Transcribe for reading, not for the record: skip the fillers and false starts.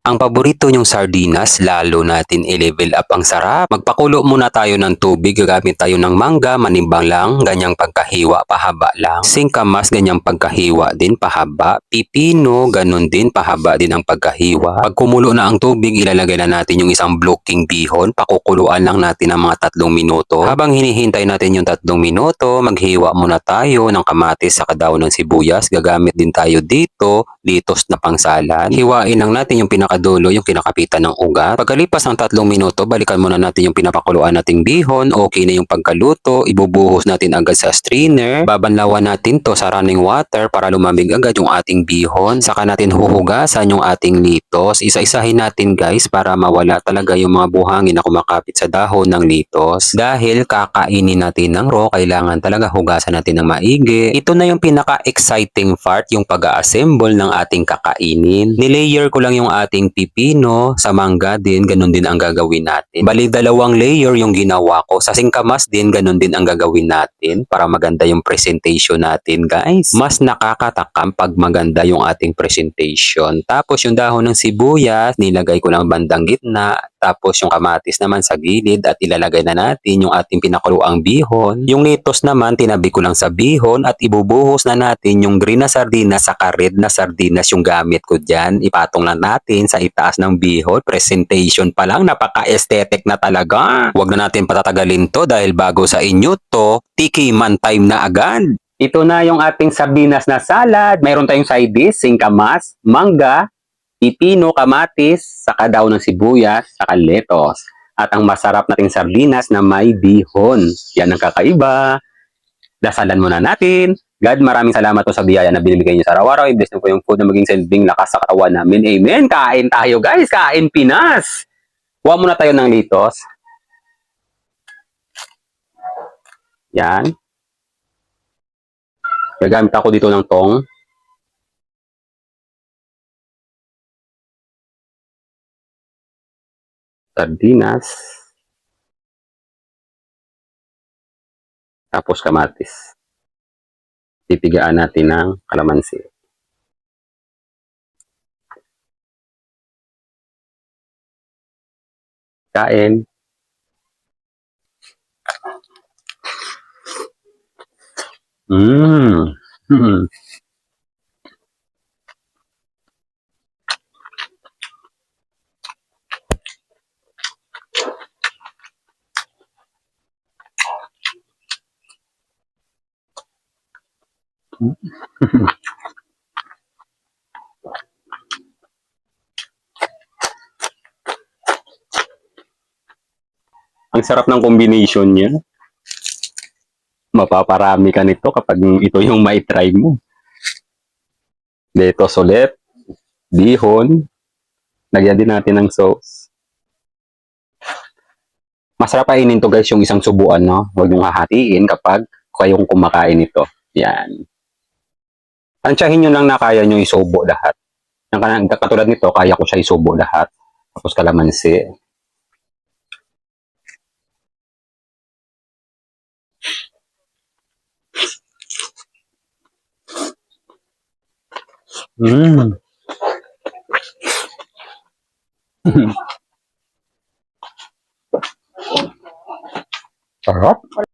Ang paborito nyong sardinas, lalo natin i-level up ang sarap. Magpakulo muna tayo ng tubig, gagamit tayo ng mangga, manimbang lang, ganyang pagkahiwa, pahaba lang. Singkamas, ganyang pagkahiwa din, pahaba. Pipino, ganun din, pahaba din ang pagkahiwa. Pag kumulo na ang tubig, ilalagay na natin yung isang blocking bihon. Pakukuluan lang natin ng mga 3 minuto. Habang hinihintay natin yung 3 minuto, maghiwa muna tayo ng kamatis sa daon ng sibuyas. Gagamit din tayo dito, litos na pangsalan. Hiwain lang natin yung pinakadulo, yung kinakapitan ng ugat. Pagkalipas ng 3 minuto, balikan muna natin yung pinapakuluan nating bihon. Okay na yung pagkaluto, ibubuhos natin agad sa strainer. Babanlawan natin to sa running water para lumamig agad yung ating bihon. Saka natin huhugasan yung ating litos. Isa-isahin natin guys para mawala talaga yung mga buhangin na kumakapit sa dahon ng litos. Dahil kakainin natin ng raw, kailangan talaga hugasan natin ng maigi. Ito na yung pinaka-exciting part, yung pag-assemble ng ating kakainin. Nilayer ko lang yung ating pipino sa mangga din, ganun din ang gagawin natin. Bali, 2 layer yung ginawa ko. Sa singkamas din, ganun din ang gagawin natin para maganda yung presentation natin, guys. Mas nakakatakam pag maganda yung ating presentation. Tapos yung dahon ng sibuyas, nilagay ko lang bandang gitna. Tapos yung kamatis naman sa gilid at ilalagay na natin yung ating pinakuluang bihon. Yung litos naman, tinabi ko lang sa bihon at ibubuhos na natin yung green na sardinas sa red na sardinas yung gamit ko dyan. Ipatong lang natin sa itaas ng bihon. Presentation pa lang, napaka-aesthetic na talaga. Huwag na natin patatagalin to dahil bago sa inyo to, tikiman time na agad. Ito na yung ating sardinas na salad. Mayroon tayong side dish, singkamas, mangga, pipino, kamatis, saka daon ng sibuyas, saka lettuce. At ang masarap nating sardinas na may bihon. Yan ang kakaiba. Dasalan muna natin. God, maraming salamat po sa biyaya na binibigay niyo sa araw-araw. I-bless niyo po yung food na maging silbing lakas sa katawan namin. Amen. Kain tayo guys. Kain Pinas. Kuha muna tayo ng litos. Yan. Gagamit ako dito ng tong. Sardinas. Tapos kamatis. Pipigaan natin ng kalamansi. Kain. Mmm. Ang sarap ng combination niya. Mapaparami ka nito kapag ito yung may try mo. Lettuce ulit, bihon, lagyan din natin ng sauce. Masarap kainin to guys yung isang subuan, no? Huwag niyong hahatiin kapag kayong kumakain ito. Yan. Tansyahin nyo lang na kaya nyo isubo lahat. Katulad nito, kaya ko siya isubo lahat. Tapos kalamansi. Mmm. Sarap.